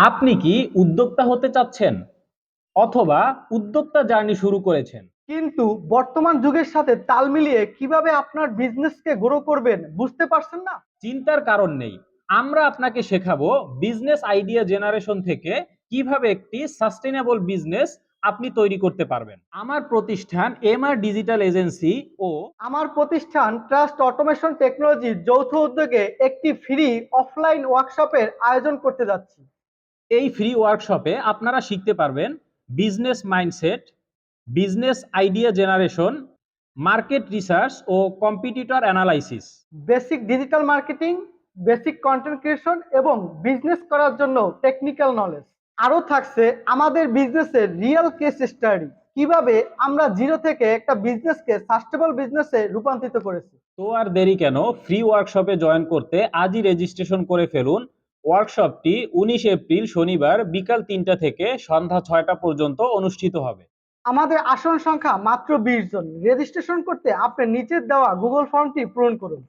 আপনি কি উদ্যোক্তা হতে চাচ্ছেন অথবা উদ্যোক্তা জার্নি শুরু করেছেন? কিন্তু বর্তমান যুগের সাথে তাল মিলিয়ে কিভাবে আপনার বিজনেসকে গ্রো করবেন বুঝতে পারছেন না। চিন্তার কারণ নেই। আমরা আপনাকে শেখাবো বিজনেস আইডিয়া জেনারেশন থেকে কিভাবে একটি সাস্টেইনেবল বিজনেস আপনি তৈরি করতে পারবেন। আমার প্রতিষ্ঠান এমআর ডিজিটাল এজেন্সি ও আমার প্রতিষ্ঠান ট্রাস্ট অটোমেশন টেকনোলজির যৌথ উদ্যোগে একটি ফ্রি অফলাইন ওয়ার্কশপের আয়োজন করতে যাচ্ছি। এই ফ্রি ওয়ার্কশপে আপনারা শিখতে পারবেন business mindset, business idea generation, market research ও competitor analysis. Basic digital marketing, basic content creation এবং বিজনেস করার জন্য টেকনিক্যাল নলেজ। আরও থাকছে আমাদের বিজনেসের রিয়েল কেস স্টাডি, কিভাবে আমরা জিরো থেকে একটা বিজনেসকে সাস্টেনেবল বিজনেসে রূপান্তরিত করেছি। তো আর দেরি কেন, ফ্রি ওয়ার্কশপে জয়েন করতে আজই রেজিস্ট্রেশন করে ফেলুন। ওয়ার্কশপটি 19 এপ্রিল শনিবার বিকাল 3টা থেকে সন্ধ্যা 6টা পর্যন্ত অনুষ্ঠিত হবে। আমাদের আসন সংখ্যা মাত্র 20 জন। রেজিস্ট্রেশন করতে আপনার নিচের দেওয়া গুগল ফর্মটি পূরণ করুন।